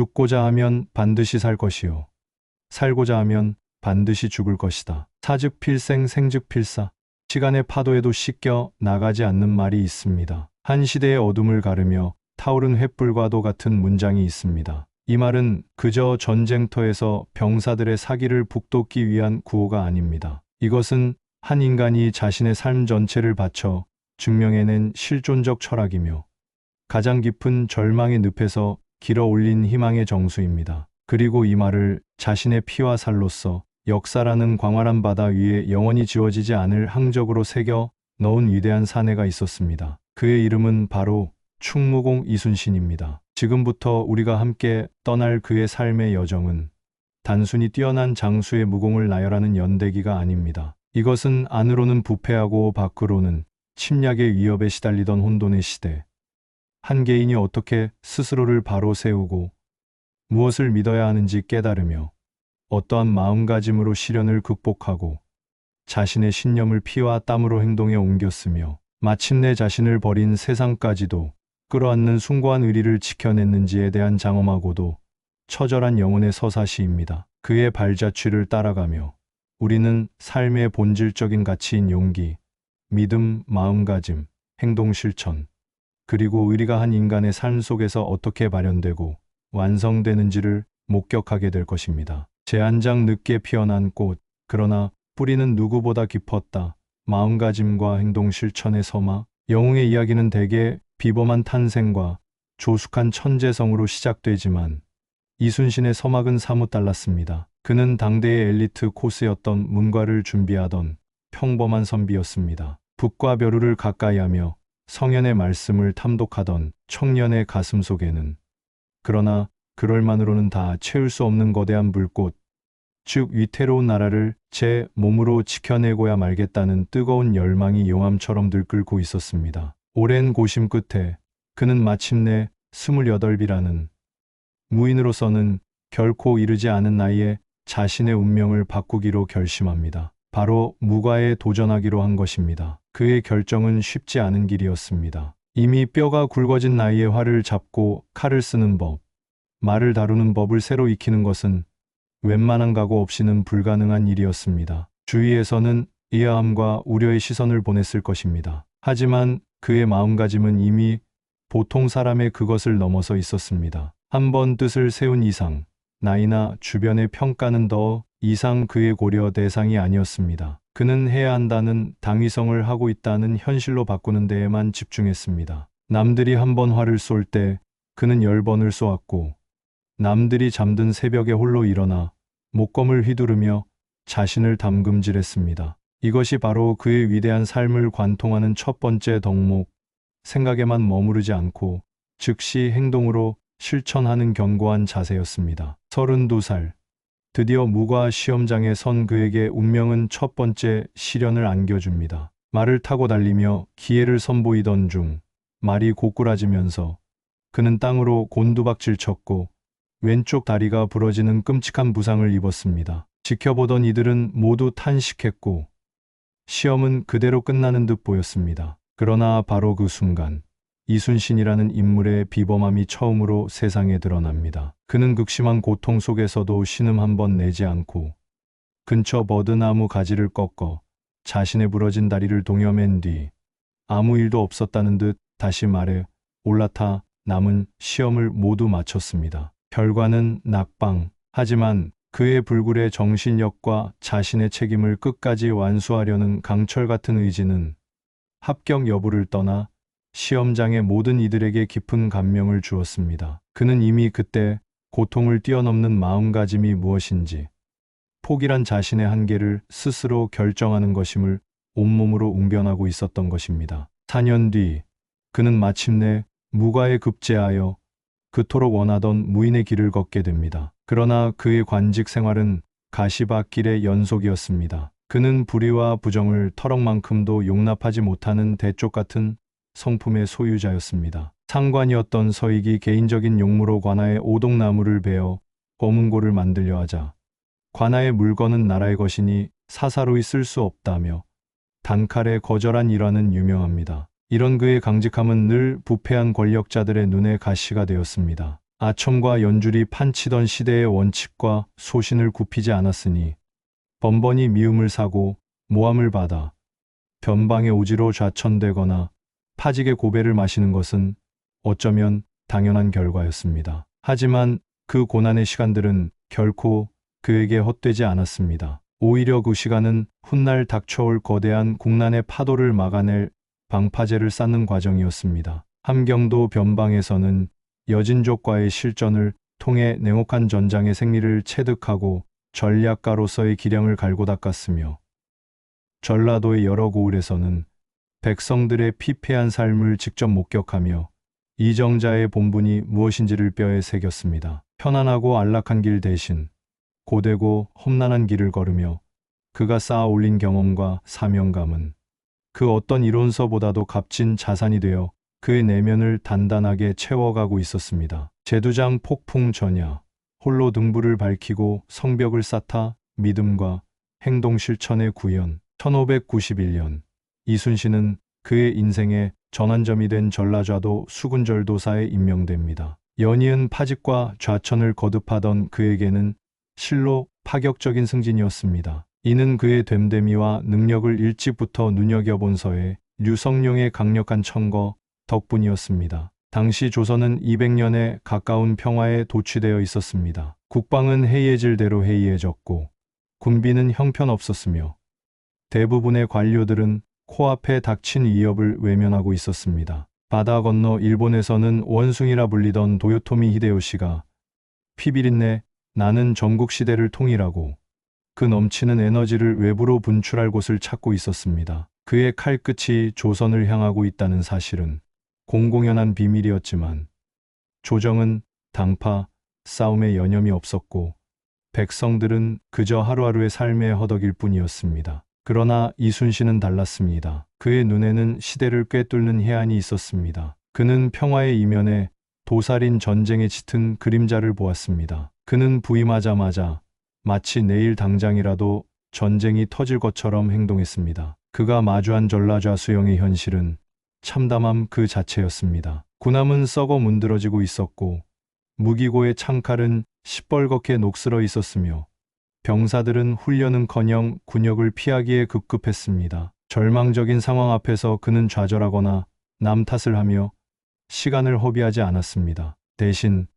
죽고자 하면 반드시 살 것이요. 살고자 하면 반드시 죽을 것이다. 사즉 필생 생즉 필사. 시간의 파도에도 씻겨 나가지 않는 말이 있습니다. 한 시대의 어둠을 가르며 타오른 횃불과도 같은 문장이 있습니다. 이 말은 그저 전쟁터에서 병사들의 사기를 북돋기 위한 구호가 아닙니다. 이것은 한 인간이 자신의 삶 전체를 바쳐 증명해낸 실존적 철학이며 가장 깊은 절망의 늪에서 길어 올린 희망의 정수입니다. 그리고 이 말을 자신의 피와 살로써 역사라는 광활한 바다 위에 영원히 지워지지 않을 항적으로 새겨 넣은 위대한 사내가 있었습니다. 그의 이름은 바로 충무공 이순신입니다. 지금부터 우리가 함께 떠날 그의 삶의 여정은 단순히 뛰어난 장수의 무공을 나열하는 연대기가 아닙니다. 이것은 안으로는 부패하고 밖으로는 침략의 위협에 시달리던 혼돈의 시대. 한 개인이 어떻게 스스로를 바로 세우고 무엇을 믿어야 하는지 깨달으며 어떠한 마음가짐으로 시련을 극복하고 자신의 신념을 피와 땀으로 행동에 옮겼으며 마침내 자신을 버린 세상까지도 끌어안는 숭고한 의리를 지켜냈는지에 대한 장엄하고도 처절한 영혼의 서사시입니다. 그의 발자취를 따라가며 우리는 삶의 본질적인 가치인 용기, 믿음, 마음가짐, 행동 실천, 그리고 의리가 한 인간의 삶 속에서 어떻게 발현되고 완성되는지를 목격하게 될 것입니다. 제 한 장 늦게 피어난 꽃, 그러나 뿌리는 누구보다 깊었다. 마음가짐과 행동 실천의 서막. 영웅의 이야기는 대개 비범한 탄생과 조숙한 천재성으로 시작되지만 이순신의 서막은 사뭇 달랐습니다. 그는 당대의 엘리트 코스였던 문과를 준비하던 평범한 선비였습니다. 북과 벼루를 가까이하며 성현의 말씀을 탐독하던 청년의 가슴 속에는 그러나 그럴만으로는 다 채울 수 없는 거대한 불꽃, 즉 위태로운 나라를 제 몸으로 지켜내고야 말겠다는 뜨거운 열망이 용암처럼 들끓고 있었습니다. 오랜 고심 끝에 그는 마침내 28이라는 무인으로서는 결코 이르지 않은 나이에 자신의 운명을 바꾸기로 결심합니다. 바로 무과에 도전하기로 한 것입니다. 그의 결정은 쉽지 않은 길이었습니다. 이미 뼈가 굵어진 나이에 활을 잡고 칼을 쓰는 법, 말을 다루는 법을 새로 익히는 것은 웬만한 각오 없이는 불가능한 일이었습니다. 주위에서는 의아함과 우려의 시선을 보냈을 것입니다. 하지만 그의 마음가짐은 이미 보통 사람의 그것을 넘어서 있었습니다. 한 번 뜻을 세운 이상, 나이나 주변의 평가는 더 이상 그의 고려 대상이 아니었습니다. 그는 해야 한다는 당위성을 하고 있다는 현실로 바꾸는 데에만 집중했습니다. 남들이 한 번 활을 쏠 때 그는 10번을 쏘았고 남들이 잠든 새벽에 홀로 일어나 목검을 휘두르며 자신을 담금질했습니다. 이것이 바로 그의 위대한 삶을 관통하는 첫 번째 덕목, 생각에만 머무르지 않고 즉시 행동으로 실천하는 견고한 자세였습니다. 32살, 드디어 무과 시험장에 선 그에게 운명은 첫 번째 시련을 안겨줍니다. 말을 타고 달리며 기회를 선보이던 중 말이 고꾸라지면서 그는 땅으로 곤두박질 쳤고 왼쪽 다리가 부러지는 끔찍한 부상을 입었습니다. 지켜보던 이들은 모두 탄식했고 시험은 그대로 끝나는 듯 보였습니다. 그러나 바로 그 순간 이순신이라는 인물의 비범함이 처음으로 세상에 드러납니다. 그는 극심한 고통 속에서도 신음 한 번 내지 않고 근처 버드나무 가지를 꺾어 자신의 부러진 다리를 동여맨 뒤 아무 일도 없었다는 듯 다시 말해 올라타 남은 시험을 모두 마쳤습니다. 결과는 낙방. 하지만 그의 불굴의 정신력과 자신의 책임을 끝까지 완수하려는 강철 같은 의지는 합격 여부를 떠나 시험장의 모든 이들에게 깊은 감명을 주었습니다. 그는 이미 그때 고통을 뛰어넘는 마음가짐이 무엇인지, 포기란 자신의 한계를 스스로 결정하는 것임을 온몸으로 웅변하고 있었던 것입니다. 4년 뒤 그는 마침내 무과에 급제하여 그토록 원하던 무인의 길을 걷게 됩니다. 그러나 그의 관직 생활은 가시밭길의 연속이었습니다. 그는 불의와 부정을 터럭만큼도 용납하지 못하는 대쪽 같은 성품의 소유자였습니다. 상관이었던 서익이 개인적인 용무로 관아에 오동나무를 베어 검은고를 만들려 하자 관아의 물건은 나라의 것이니 사사로이 쓸 수 없다며 단칼에 거절한 일화는 유명합니다. 이런 그의 강직함은 늘 부패한 권력자들의 눈에 가시가 되었습니다. 아첨과 연줄이 판치던 시대의 원칙과 소신을 굽히지 않았으니 번번이 미움을 사고 모함을 받아 변방의 오지로 좌천되거나 파직의 고배를 마시는 것은 어쩌면 당연한 결과였습니다. 하지만 그 고난의 시간들은 결코 그에게 헛되지 않았습니다. 오히려 그 시간은 훗날 닥쳐올 거대한 국난의 파도를 막아낼 방파제를 쌓는 과정이었습니다. 함경도 변방에서는 여진족과의 실전을 통해 냉혹한 전장의 생리를 체득하고 전략가로서의 기량을 갈고 닦았으며, 전라도의 여러 고을에서는 백성들의 피폐한 삶을 직접 목격하며 이정자의 본분이 무엇인지를 뼈에 새겼습니다. 편안하고 안락한 길 대신 고되고 험난한 길을 걸으며 그가 쌓아 올린 경험과 사명감은 그 어떤 이론서보다도 값진 자산이 되어 그의 내면을 단단하게 채워가고 있었습니다. 제두장 폭풍 전야, 홀로 등불을 밝히고 성벽을 쌓다 믿음과 행동 실천의 구현. 1591년 이순신은 그의 인생의 전환점이 된 전라좌도 수군절도사에 임명됩니다. 연이은 파직과 좌천을 거듭하던 그에게는 실로 파격적인 승진이었습니다. 이는 그의 됨됨이와 능력을 일찍부터 눈여겨본 서에 류성룡의 강력한 청거 덕분이었습니다. 당시 조선은 200년에 가까운 평화에 도취되어 있었습니다. 국방은 해이해질 대로 해이해졌고 군비는 형편없었으며 대부분의 관료들은 코앞에 닥친 위협을 외면하고 있었습니다. 바다 건너 일본에서는 원숭이라 불리던 도요토미 히데요시가 피비린내 나는 전국 시대를 통일하고 그 넘치는 에너지를 외부로 분출할 곳을 찾고 있었습니다. 그의 칼끝이 조선을 향하고 있다는 사실은 공공연한 비밀이었지만 조정은 당파 싸움에 여념이 없었고 백성들은 그저 하루하루의 삶의 허덕일 뿐이었습니다. 그러나 이순신은 달랐습니다. 그의 눈에는 시대를 꿰뚫는 해안이 있었습니다. 그는 평화의 이면에 도살인 전쟁에 짙은 그림자를 보았습니다. 그는 부임하자마자 마치 내일 당장이라도 전쟁이 터질 것처럼 행동했습니다. 그가 마주한 전라좌 수영의 현실은 참담함 그 자체였습니다. 군함은 썩어 문드러지고 있었고 무기고의 창칼은 시뻘겋게 녹슬어 있었으며 병사들은 훈련은커녕 군역을 피하기에 급급했습니다. 절망적인 상황 앞에서 그는 좌절하거나 남 탓을 하며 시간을 허비하지 않았습니다. 대신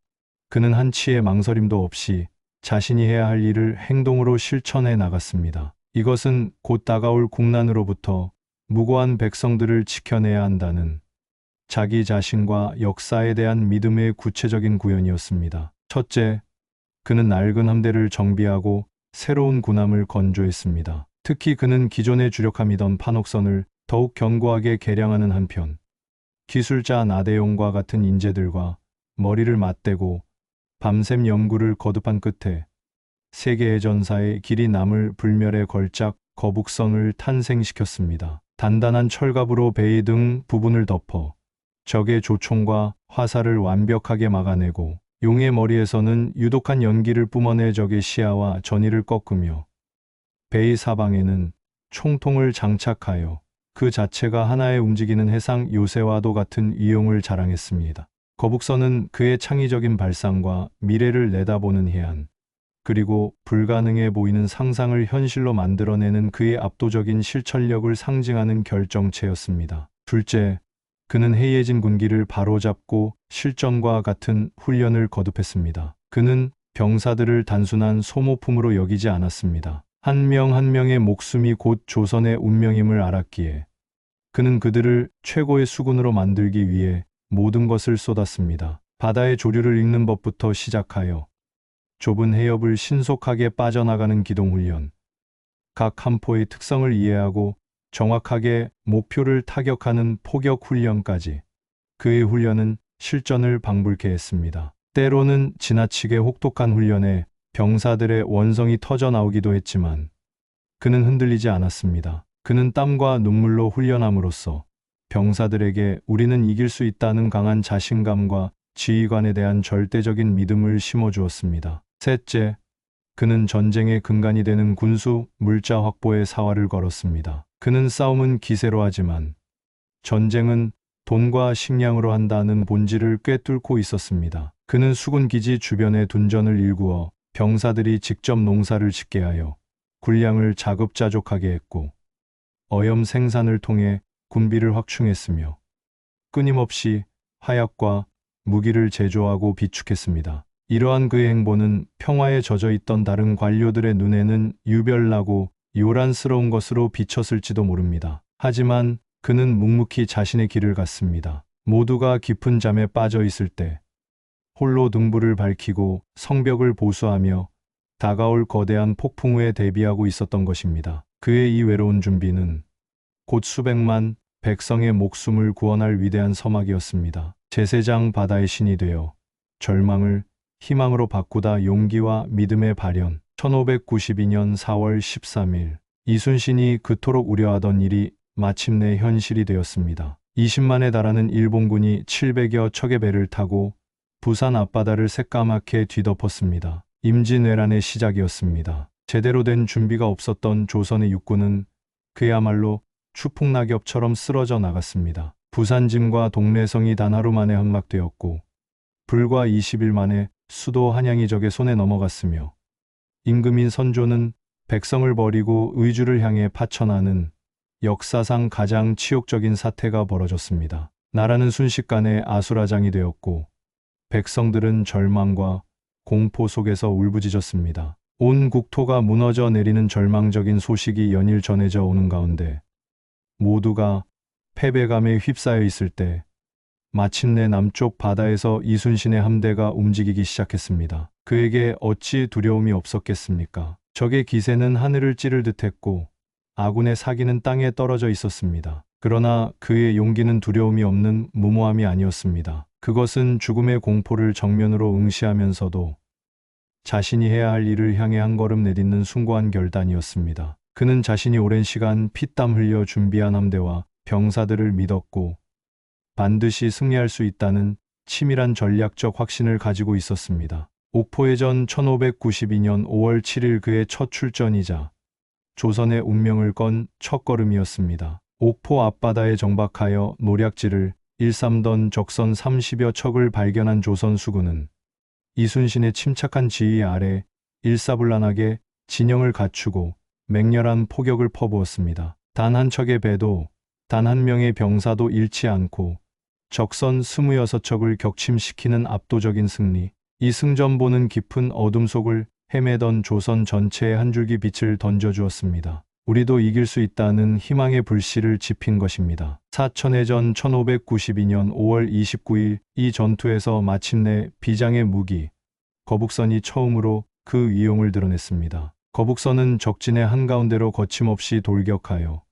그는 한치의 망설임도 없이 자신이 해야 할 일을 행동으로 실천해 나갔습니다. 이것은 곧 다가올 국난으로부터 무고한 백성들을 지켜내야 한다는 자기 자신과 역사에 대한 믿음의 구체적인 구현이었습니다. 첫째, 그는 낡은 함대를 정비하고 새로운 군함을 건조했습니다. 특히 그는 기존의 주력함이던 판옥선을 더욱 견고하게 개량하는 한편 기술자 나대용과 같은 인재들과 머리를 맞대고 밤샘 연구를 거듭한 끝에 세계의 전사의 길이 남을 불멸의 걸작 거북선을 탄생시켰습니다. 단단한 철갑으로 베이 등 부분을 덮어 적의 조총과 화살을 완벽하게 막아내고 용의 머리에서는 유독한 연기를 뿜어내 적의 시야와 전의를 꺾으며 베이 사방에는 총통을 장착하여 그 자체가 하나의 움직이는 해상 요새와도 같은 위용을 자랑했습니다. 거북선은 그의 창의적인 발상과 미래를 내다보는 해안, 그리고 불가능해 보이는 상상을 현실로 만들어내는 그의 압도적인 실천력을 상징하는 결정체였습니다. 둘째, 그는 해이해진 군기를 바로잡고 실전과 같은 훈련을 거듭했습니다. 그는 병사들을 단순한 소모품으로 여기지 않았습니다. 한 명 한 명의 목숨이 곧 조선의 운명임을 알았기에 그는 그들을 최고의 수군으로 만들기 위해 모든 것을 쏟았습니다. 바다의 조류를 읽는 법부터 시작하여 좁은 해협을 신속하게 빠져나가는 기동훈련, 각 함포의 특성을 이해하고 정확하게 목표를 타격하는 포격훈련까지 그의 훈련은 실전을 방불케 했습니다. 때로는 지나치게 혹독한 훈련에 병사들의 원성이 터져 나오기도 했지만 그는 흔들리지 않았습니다. 그는 땀과 눈물로 훈련함으로써 병사들에게 우리는 이길 수 있다는 강한 자신감과 지휘관에 대한 절대적인 믿음을 심어주었습니다. 셋째, 그는 전쟁의 근간이 되는 군수 물자 확보에 사활을 걸었습니다. 그는 싸움은 기세로 하지만 전쟁은 돈과 식량으로 한다는 본질을 꿰뚫고 있었습니다. 그는 수군 기지 주변에 둔전을 일구어 병사들이 직접 농사를 짓게 하여 군량을 자급자족하게 했고 어염 생산을 통해 군비를 확충했으며 끊임없이 화약과 무기를 제조하고 비축했습니다. 이러한 그의 행보는 평화에 젖어 있던 다른 관료들의 눈에는 유별나고 요란스러운 것으로 비쳤을지도 모릅니다. 하지만 그는 묵묵히 자신의 길을 갔습니다. 모두가 깊은 잠에 빠져 있을 때 홀로 등불을 밝히고 성벽을 보수하며 다가올 거대한 폭풍우에 대비하고 있었던 것입니다. 그의 이 외로운 준비는 곧 수백만 백성의 목숨을 구원할 위대한 서막이었습니다. 제사장 바다의 신이 되어 절망을 희망으로 바꾸다 용기와 믿음의 발현. 1592년 4월 13일 이순신이 그토록 우려하던 일이 마침내 현실이 되었습니다. 20만에 달하는 일본군이 700여 척의 배를 타고 부산 앞바다를 새까맣게 뒤덮었습니다. 임진왜란의 시작이었습니다. 제대로 된 준비가 없었던 조선의 육군은 그야말로 추풍낙엽처럼 쓰러져 나갔습니다. 부산짐과 동래성이 단 하루 만에 함락되었고 불과 20일 만에 수도 한양이 적의 손에 넘어갔으며 임금인 선조는 백성을 버리고 의주를 향해 파천하는 역사상 가장 치욕적인 사태가 벌어졌습니다. 나라는 순식간에 아수라장이 되었고 백성들은 절망과 공포 속에서 울부짖었습니다. 온 국토가 무너져 내리는 절망적인 소식이 연일 전해져 오는 가운데 모두가 패배감에 휩싸여 있을 때 마침내 남쪽 바다에서 이순신의 함대가 움직이기 시작했습니다. 그에게 어찌 두려움이 없었겠습니까? 적의 기세는 하늘을 찌를 듯했고 아군의 사기는 땅에 떨어져 있었습니다. 그러나 그의 용기는 두려움이 없는 무모함이 아니었습니다. 그것은 죽음의 공포를 정면으로 응시하면서도 자신이 해야 할 일을 향해 한 걸음 내딛는 숭고한 결단이었습니다. 그는 자신이 오랜 시간 피땀 흘려 준비한 함대와 병사들을 믿었고 반드시 승리할 수 있다는 치밀한 전략적 확신을 가지고 있었습니다. 옥포해전 1592년 5월 7일 그의 첫 출전이자 조선의 운명을 건 첫걸음이었습니다. 옥포 앞바다에 정박하여 노략질을 일삼던 적선 30여 척을 발견한 조선 수군은 이순신의 침착한 지휘 아래 일사불란하게 진영을 갖추고 맹렬한 포격을 퍼부었습니다. 단 한 척의 배도 단 한 명의 병사도 잃지 않고 적선 26척을 격침시키는 압도적인 승리. 이 승전보는 깊은 어둠 속을 헤매던 조선 전체에 한 줄기 빛을 던져주었습니다. 우리도 이길 수 있다는 희망의 불씨를 지핀 것입니다. 사천해전 1592년 5월 29일 이 전투에서 마침내 비장의 무기 거북선이 처음으로 그 위용을 드러냈습니다. 거북선은 적진의 한가운데로 거침없이 돌격하여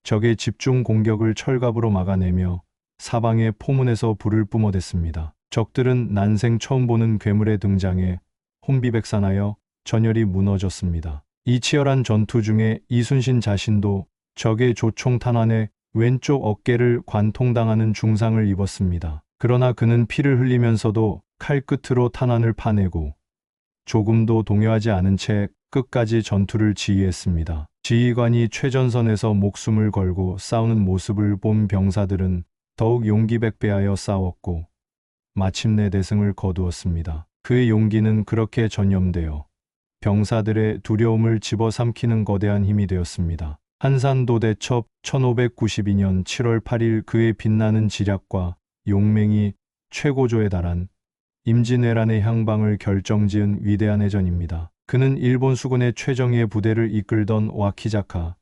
적의 집중 공격을 철갑으로 막아내며 사방의 포문에서 불을 뿜어댔습니다. 적들은 난생 처음 보는 괴물의 등장에 혼비백산하여 전열이 무너졌습니다. 이 치열한 전투 중에 이순신 자신도 적의 조총 탄환에 왼쪽 어깨를 관통당하는 중상을 입었습니다. 그러나 그는 피를 흘리면서도 칼끝으로 탄환을 파내고 조금도 동요하지 않은 채 끝까지 전투를 지휘했습니다. 지휘관이 최전선에서 목숨을 걸고 싸우는 모습을 본 병사들은 더욱 용기백배하여 싸웠고 마침내 대승을 거두었습니다. 그의 용기는 그렇게 전염되어 병사들의 두려움을 집어삼키는 거대한 힘이 되었습니다. 한산도대첩 1592년 7월 8일 그의 빛나는 지략과 용맹이 최고조에 달한 임진왜란의 향방을 결정지은 위대한 해전입니다. 그는 일본 수군의 최정예 부대를 이끌던 와키자카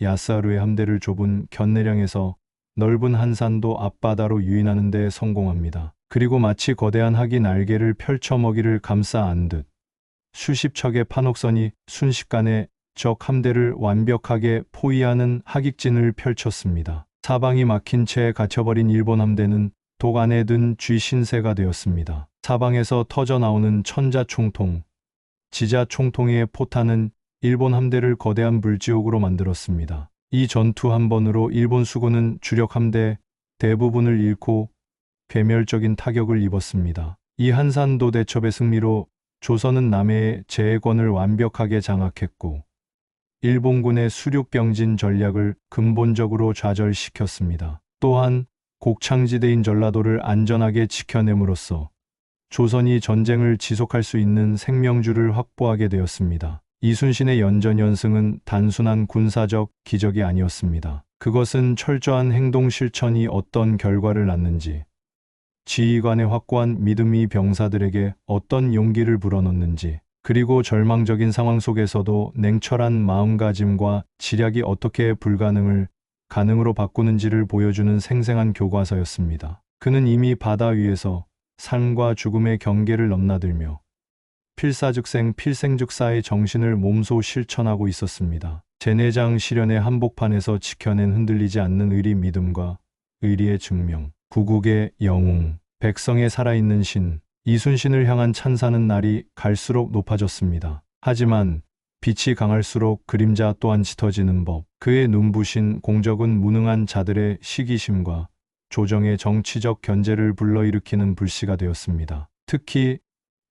야사루의 함대를 좁은 견내량에서 넓은 한산도 앞바다로 유인하는 데 성공합니다. 그리고 마치 거대한 학이 날개를 펼쳐 먹이를 감싸 안듯 수십 척의 판옥선이 순식간에 적 함대를 완벽하게 포위하는 하객진을 펼쳤습니다. 사방이 막힌 채 갇혀버린 일본 함대는 독 안에 든 쥐신세가 되었습니다. 사방에서 터져나오는 천자총통, 지자총통의 포탄은 일본 함대를 거대한 불지옥으로 만들었습니다. 이 전투 한 번으로 일본 수군은 주력 함대 대부분을 잃고 괴멸적인 타격을 입었습니다. 이 한산도 대첩의 승리로 조선은 남해의 제해권을 완벽하게 장악했고 일본군의 수륙병진 전략을 근본적으로 좌절시켰습니다. 또한 곡창지대인 전라도를 안전하게 지켜냄으로써 조선이 전쟁을 지속할 수 있는 생명줄을 확보하게 되었습니다. 이순신의 연전연승은 단순한 군사적 기적이 아니었습니다. 그것은 철저한 행동 실천이 어떤 결과를 낳는지, 지휘관의 확고한 믿음이 병사들에게 어떤 용기를 불어넣는지, 그리고 절망적인 상황 속에서도 냉철한 마음가짐과 지략이 어떻게 불가능을 가능으로 바꾸는지를 보여주는 생생한 교과서였습니다. 그는 이미 바다 위에서 삶과 죽음의 경계를 넘나들며 필사즉생 필생즉사의 정신을 몸소 실천하고 있었습니다. 제내장 시련의 한복판에서 지켜낸 흔들리지 않는 의리 믿음과 의리의 증명, 구국의 영웅, 백성의 살아있는 신, 이순신을 향한 찬사는 날이 갈수록 높아졌습니다. 하지만 빛이 강할수록 그림자 또한 짙어지는 법, 그의 눈부신 공적은 무능한 자들의 시기심과 조정의 정치적 견제를 불러일으키는 불씨가 되었습니다. 특히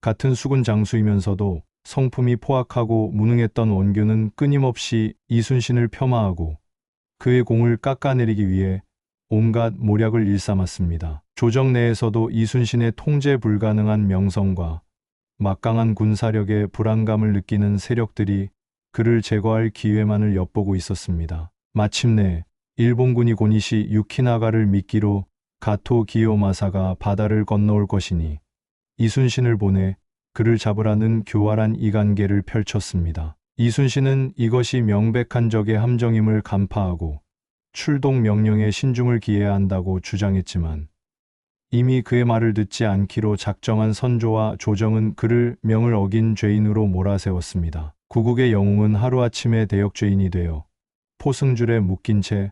같은 수군 장수이면서도 성품이 포악하고 무능했던 원균은 끊임없이 이순신을 폄하하고 그의 공을 깎아내리기 위해 온갖 모략을 일삼았습니다. 조정 내에서도 이순신의 통제 불가능한 명성과 막강한 군사력에 불안감을 느끼는 세력들이 그를 제거할 기회만을 엿보고 있었습니다. 마침내 일본군이 고니시 유키나가를 미끼로 가토 기요마사가 바다를 건너올 것이니 이순신을 보내 그를 잡으라는 교활한 이간계를 펼쳤습니다. 이순신은 이것이 명백한 적의 함정임을 간파하고 출동 명령에 신중을 기해야 한다고 주장했지만 이미 그의 말을 듣지 않기로 작정한 선조와 조정은 그를 명을 어긴 죄인으로 몰아세웠습니다. 구국의 영웅은 하루아침에 대역죄인이 되어 포승줄에 묶인 채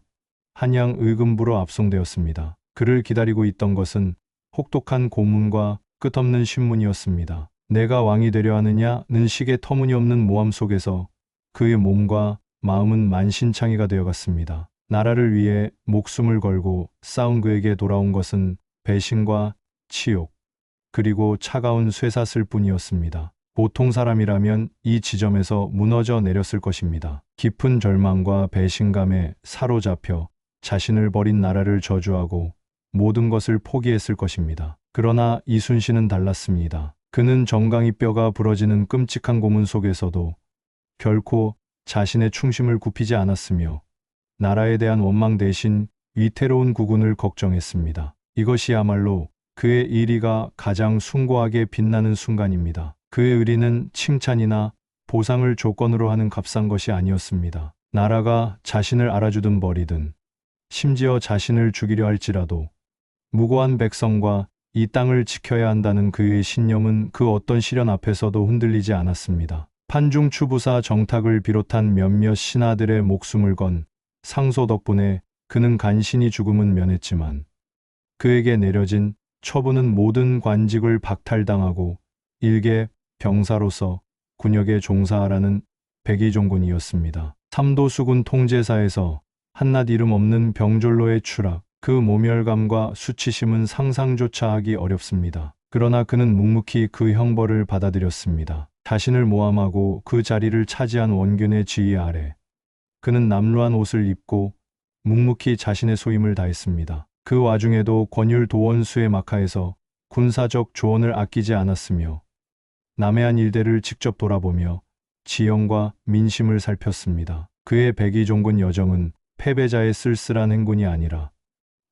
한양 의금부로 압송되었습니다. 그를 기다리고 있던 것은 혹독한 고문과 끝없는 신문이었습니다. 내가 왕이 되려 하느냐는 식의 터무니없는 모함 속에서 그의 몸과 마음은 만신창이가 되어갔습니다. 나라를 위해 목숨을 걸고 싸운 그에게 돌아온 것은 배신과 치욕, 그리고 차가운 쇠사슬 뿐이었습니다. 보통 사람이라면 이 지점에서 무너져 내렸을 것입니다. 깊은 절망과 배신감에 사로잡혀 자신을 버린 나라를 저주하고 모든 것을 포기했을 것입니다. 그러나 이순신은 달랐습니다. 그는 정강이 뼈가 부러지는 끔찍한 고문 속에서도 결코 자신의 충심을 굽히지 않았으며 나라에 대한 원망 대신 위태로운 국군을 걱정했습니다. 이것이야말로 그의 의리가 가장 숭고하게 빛나는 순간입니다. 그의 의리는 칭찬이나 보상을 조건으로 하는 값싼 것이 아니었습니다. 나라가 자신을 알아주든 버리든 심지어 자신을 죽이려 할지라도 무고한 백성과 이 땅을 지켜야 한다는 그의 신념은 그 어떤 시련 앞에서도 흔들리지 않았습니다. 판중 추부사 정탁을 비롯한 몇몇 신하들의 목숨을 건 상소 덕분에 그는 간신히 죽음은 면했지만 그에게 내려진 처분은 모든 관직을 박탈당하고 일개 병사로서 군역에 종사하라는 백의종군이었습니다. 삼도수군 통제사에서 한낱 이름 없는 병졸로의 추락, 그 모멸감과 수치심은 상상조차 하기 어렵습니다. 그러나 그는 묵묵히 그 형벌을 받아들였습니다. 자신을 모함하고 그 자리를 차지한 원균의 지휘 아래 그는 남루한 옷을 입고 묵묵히 자신의 소임을 다했습니다. 그 와중에도 권율 도원수의 막하에서 군사적 조언을 아끼지 않았으며 남해안 일대를 직접 돌아보며 지형과 민심을 살폈습니다. 그의 백의종군 여정은 패배자의 쓸쓸한 행군이 아니라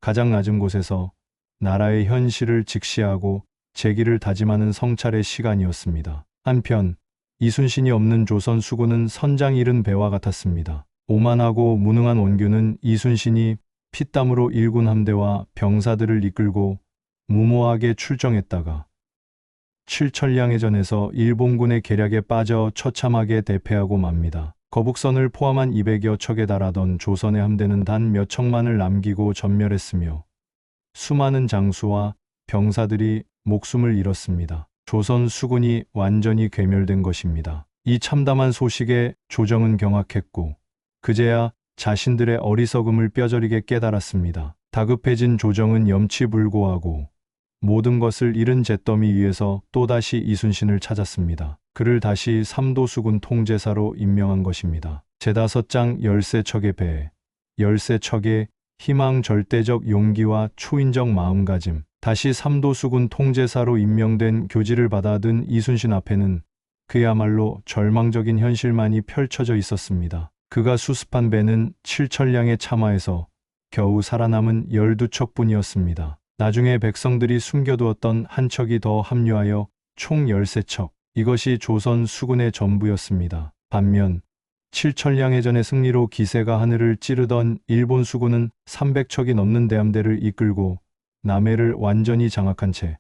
가장 낮은 곳에서 나라의 현실을 직시하고 재기를 다짐하는 성찰의 시간이었습니다. 한편 이순신이 없는 조선 수군은 선장 잃은 배와 같았습니다. 오만하고 무능한 원균은 이순신이 피땀으로 일군 함대와 병사들을 이끌고 무모하게 출정했다가 칠천량해전에서 일본군의 계략에 빠져 처참하게 대패하고 맙니다. 거북선을 포함한 200여 척에 달하던 조선의 함대는 단 몇 척만을 남기고 전멸했으며 수많은 장수와 병사들이 목숨을 잃었습니다. 조선 수군이 완전히 괴멸된 것입니다. 이 참담한 소식에 조정은 경악했고 그제야 자신들의 어리석음을 뼈저리게 깨달았습니다. 다급해진 조정은 염치불고하고 모든 것을 잃은 잿더미 위에서 또다시 이순신을 찾았습니다. 그를 다시 삼도수군 통제사로 임명한 것입니다. 제5장 13척의 배, 13척의 희망, 절대적 용기와 초인적 마음가짐. 다시 삼도수군 통제사로 임명된 교지를 받아든 이순신 앞에는 그야말로 절망적인 현실만이 펼쳐져 있었습니다. 그가 수습한 배는 7천량의 참화에서 겨우 살아남은 12척뿐이었습니다. 나중에 백성들이 숨겨두었던 한 척이 더 합류하여 총 13척. 이것이 조선 수군의 전부였습니다. 반면 7천량의 전의 승리로 기세가 하늘을 찌르던 일본 수군은 300척이 넘는 대함대를 이끌고 남해를 완전히 장악한 채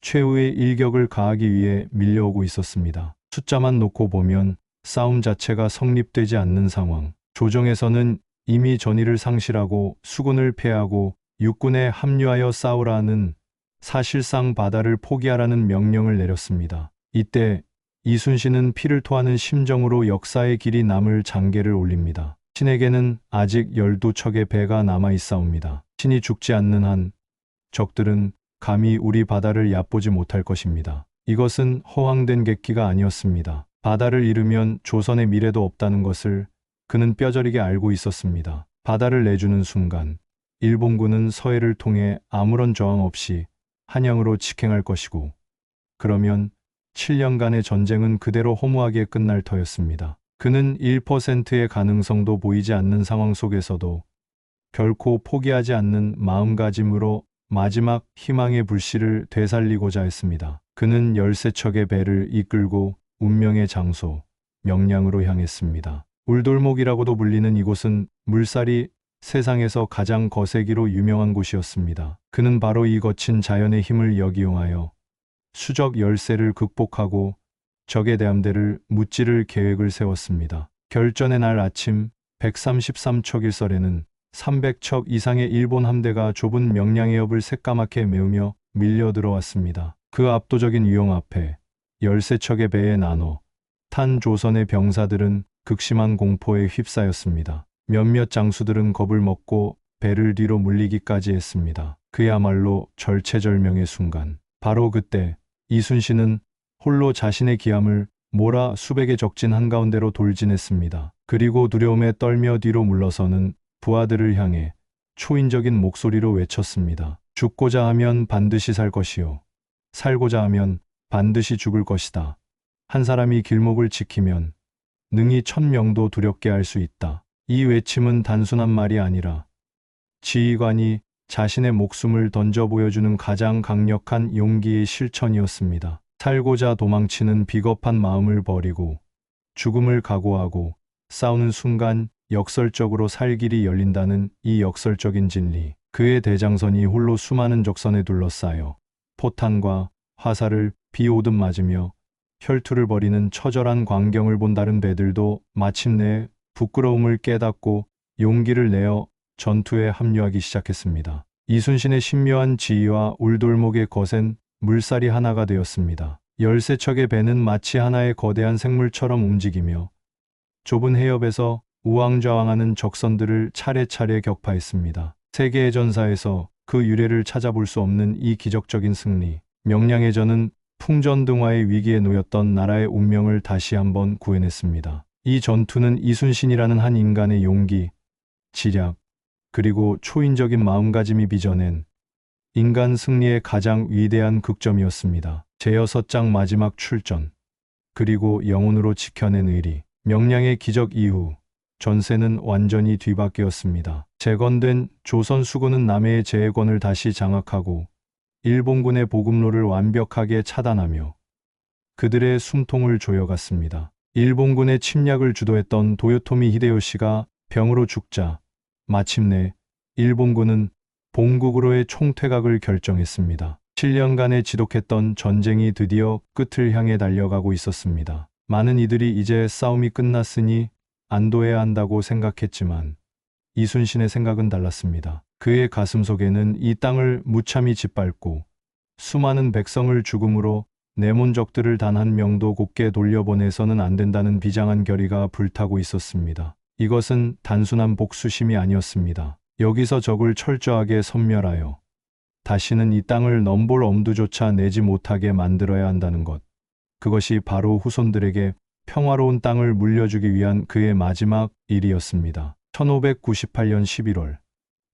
최후의 일격을 가하기 위해 밀려오고 있었습니다. 숫자만 놓고 보면 싸움 자체가 성립되지 않는 상황. 조정에서는 이미 전의를 상실하고 수군을 패하고 육군에 합류하여 싸우라는, 사실상 바다를 포기하라는 명령을 내렸습니다. 이때 이순신은 피를 토하는 심정으로 역사의 길이 남을 장계를 올립니다. 신에게는 아직 12척의 배가 남아 있사옵니다. 신이 죽지 않는 한 적들은 감히 우리 바다를 얕보지 못할 것입니다. 이것은 허황된 객기가 아니었습니다. 바다를 잃으면 조선의 미래도 없다는 것을 그는 뼈저리게 알고 있었습니다. 바다를 내주는 순간 일본군은 서해를 통해 아무런 저항 없이 한양으로 직행할 것이고, 그러면 7년간의 전쟁은 그대로 허무하게 끝날 터였습니다. 그는 1%의 가능성도 보이지 않는 상황 속에서도 결코 포기하지 않는 마음가짐으로 마지막 희망의 불씨를 되살리고자 했습니다. 그는 13척의 배를 이끌고 운명의 장소, 명량으로 향했습니다. 울돌목이라고도 불리는 이곳은 물살이 세상에서 가장 거세기로 유명한 곳이었습니다. 그는 바로 이 거친 자연의 힘을 역이용하여 수적 열세를 극복하고 적의 대함대를 무찌를 계획을 세웠습니다. 결전의 날 아침 133척 일설에는 300척 이상의 일본 함대가 좁은 명량의 엽을 새까맣게 메우며 밀려 들어왔습니다. 그 압도적인 위용 앞에 13척의 배에 나눠 탄 조선의 병사들은 극심한 공포에 휩싸였습니다. 몇몇 장수들은 겁을 먹고 배를 뒤로 물리기까지 했습니다. 그야말로 절체절명의 순간. 바로 그때 이순신은 홀로 자신의 기함을 몰아 수백의 적진 한가운데로 돌진했습니다. 그리고 두려움에 떨며 뒤로 물러서는 부하들을 향해 초인적인 목소리로 외쳤습니다. 죽고자 하면 반드시 살 것이요, 살고자 하면 반드시 죽을 것이다. 한 사람이 길목을 지키면 능히 1000명도 두렵게 할 수 있다. 이 외침은 단순한 말이 아니라 지휘관이 자신의 목숨을 던져 보여주는 가장 강력한 용기의 실천이었습니다. 살고자 도망치는 비겁한 마음을 버리고 죽음을 각오하고 싸우는 순간 역설적으로 살 길이 열린다는 이 역설적인 진리. 그의 대장선이 홀로 수많은 적선에 둘러싸여 포탄과 화살을 비오듯 맞으며 혈투를 벌이는 처절한 광경을 본 다른 배들도 마침내 부끄러움을 깨닫고 용기를 내어 전투에 합류하기 시작했습니다. 이순신의 신묘한 지휘와 울돌목의 거센 물살이 하나가 되었습니다. 13척의 배는 마치 하나의 거대한 생물처럼 움직이며 좁은 해협에서 우왕좌왕하는 적선들을 차례차례 격파했습니다. 세계의 전사에서 그 유래를 찾아볼 수 없는 이 기적적인 승리. 명량의 전은 풍전등화의 위기에 놓였던 나라의 운명을 다시 한번 구해냈습니다. 이 전투는 이순신이라는 한 인간의 용기, 지략, 그리고 초인적인 마음가짐이 빚어낸 인간 승리의 가장 위대한 극점이었습니다. 제6장 마지막 출전, 그리고 영혼으로 지켜낸 의리. 명량의 기적 이후 전세는 완전히 뒤바뀌었습니다. 재건된 조선 수군은 남해의 제해권을 다시 장악하고 일본군의 보급로를 완벽하게 차단하며 그들의 숨통을 조여갔습니다. 일본군의 침략을 주도했던 도요토미 히데요시가 병으로 죽자 마침내 일본군은 본국으로의 총퇴각을 결정했습니다. 7년간의 지독했던 전쟁이 드디어 끝을 향해 달려가고 있었습니다. 많은 이들이 이제 싸움이 끝났으니 안도해야 한다고 생각했지만 이순신의 생각은 달랐습니다. 그의 가슴 속에는 이 땅을 무참히 짓밟고 수많은 백성을 죽음으로 내몬 적들을 단 한 명도 곱게 돌려보내서는 안 된다는 비장한 결의가 불타고 있었습니다. 이것은 단순한 복수심이 아니었습니다. 여기서 적을 철저하게 섬멸하여 다시는 이 땅을 넘볼 엄두조차 내지 못하게 만들어야 한다는 것. 그것이 바로 후손들에게 평화로운 땅을 물려주기 위한 그의 마지막 일이었습니다. 1598년 11월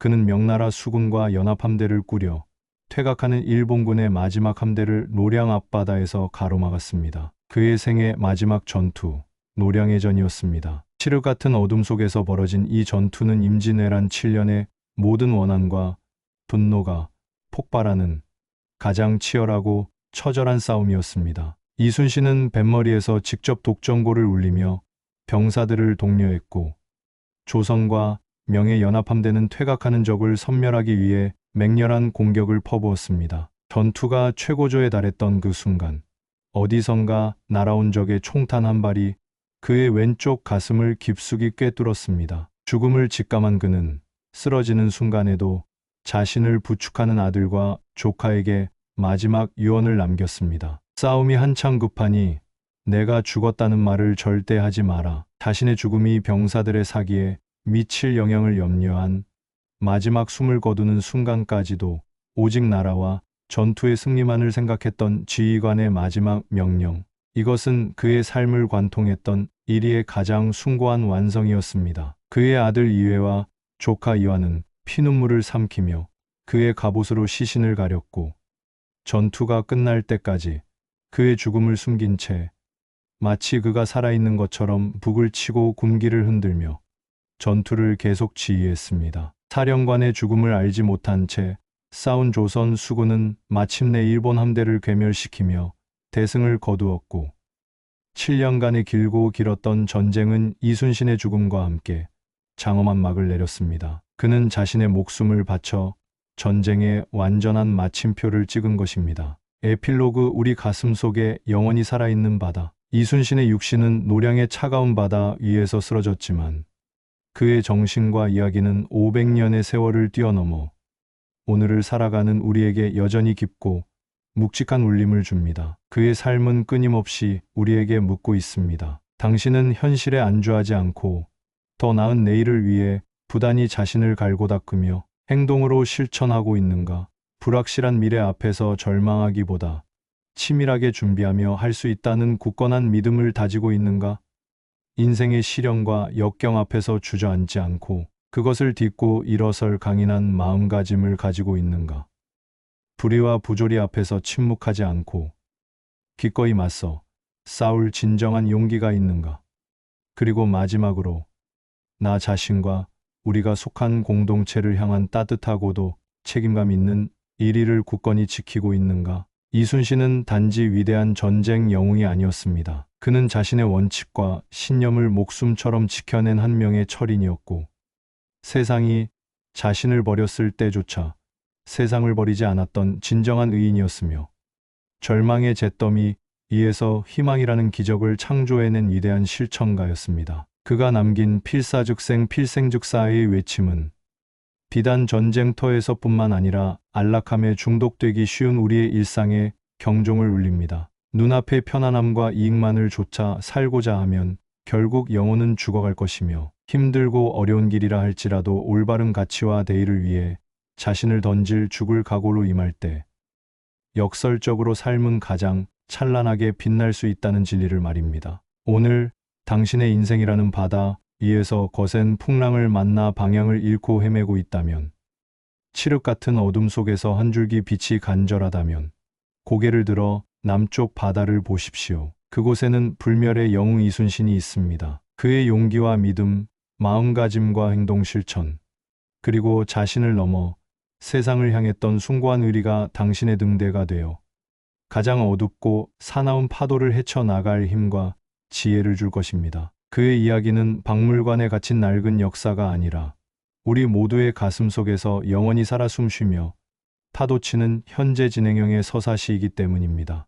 그는 명나라 수군과 연합함대를 꾸려 퇴각하는 일본군의 마지막 함대를 노량 앞바다에서 가로막았습니다. 그의 생애 마지막 전투, 노량의 전이었습니다. 칠흑 같은 어둠 속에서 벌어진 이 전투는 임진왜란 7년의 모든 원한과 분노가 폭발하는 가장 치열하고 처절한 싸움이었습니다. 이순신은 뱃머리에서 직접 독전고를 울리며 병사들을 독려했고, 조선과 명예연합함대는 퇴각하는 적을 섬멸하기 위해 맹렬한 공격을 퍼부었습니다. 전투가 최고조에 달했던 그 순간, 어디선가 날아온 적의 총탄 한 발이 그의 왼쪽 가슴을 깊숙이 꿰뚫었습니다. 죽음을 직감한 그는 쓰러지는 순간에도 자신을 부축하는 아들과 조카에게 마지막 유언을 남겼습니다. 싸움이 한창 급하니 내가 죽었다는 말을 절대 하지 마라. 자신의 죽음이 병사들의 사기에 미칠 영향을 염려한 마지막 숨을 거두는 순간까지도 오직 나라와 전투의 승리만을 생각했던 지휘관의 마지막 명령. 이것은 그의 삶을 관통했던 일의의 가장 숭고한 완성이었습니다. 그의 아들 이회와 조카 이화는 피눈물을 삼키며 그의 갑옷으로 시신을 가렸고, 전투가 끝날 때까지 그의 죽음을 숨긴 채 마치 그가 살아있는 것처럼 북을 치고 군기를 흔들며 전투를 계속 지휘했습니다. 사령관의 죽음을 알지 못한 채 싸운 조선 수군은 마침내 일본 함대를 괴멸시키며 대승을 거두었고, 7년간의 길고 길었던 전쟁은 이순신의 죽음과 함께 장엄한 막을 내렸습니다. 그는 자신의 목숨을 바쳐 전쟁의 완전한 마침표를 찍은 것입니다. 에필로그. 우리 가슴 속에 영원히 살아있는 바다. 이순신의 육신은 노량의 차가운 바다 위에서 쓰러졌지만 그의 정신과 이야기는 500년의 세월을 뛰어넘어 오늘을 살아가는 우리에게 여전히 깊고 묵직한 울림을 줍니다. 그의 삶은 끊임없이 우리에게 묻고 있습니다. 당신은 현실에 안주하지 않고 더 나은 내일을 위해 부단히 자신을 갈고 닦으며 행동으로 실천하고 있는가? 불확실한 미래 앞에서 절망하기보다 치밀하게 준비하며 할 수 있다는 굳건한 믿음을 다지고 있는가? 인생의 시련과 역경 앞에서 주저앉지 않고 그것을 딛고 일어설 강인한 마음가짐을 가지고 있는가? 불의와 부조리 앞에서 침묵하지 않고 기꺼이 맞서 싸울 진정한 용기가 있는가? 그리고 마지막으로 나 자신과 우리가 속한 공동체를 향한 따뜻하고도 책임감 있는 일의를 굳건히 지키고 있는가? 이순신은 단지 위대한 전쟁 영웅이 아니었습니다. 그는 자신의 원칙과 신념을 목숨처럼 지켜낸 한 명의 철인이었고, 세상이 자신을 버렸을 때조차 세상을 버리지 않았던 진정한 의인이었으며, 절망의 잿더미 위에서 희망이라는 기적을 창조해낸 위대한 실천가였습니다. 그가 남긴 필사즉생 필생즉사의 외침은 비단 전쟁터에서뿐만 아니라 안락함에 중독되기 쉬운 우리의 일상에 경종을 울립니다. 눈앞의 편안함과 이익만을 좇아 살고자 하면 결국 영혼은 죽어갈 것이며, 힘들고 어려운 길이라 할지라도 올바른 가치와 대의를 위해 자신을 던질 죽을 각오로 임할 때 역설적으로 삶은 가장 찬란하게 빛날 수 있다는 진리를 말입니다. 오늘 당신의 인생이라는 바다 위에서 거센 풍랑을 만나 방향을 잃고 헤매고 있다면, 칠흑 같은 어둠 속에서 한 줄기 빛이 간절하다면 고개를 들어 남쪽 바다를 보십시오. 그곳에는 불멸의 영웅 이순신이 있습니다. 그의 용기와 믿음, 마음가짐과 행동 실천, 그리고 자신을 넘어 세상을 향했던 숭고한 의리가 당신의 등대가 되어 가장 어둡고 사나운 파도를 헤쳐나갈 힘과 지혜를 줄 것입니다. 그의 이야기는 박물관에 갇힌 낡은 역사가 아니라 우리 모두의 가슴 속에서 영원히 살아 숨쉬며 파도치는 현재 진행형의 서사시이기 때문입니다.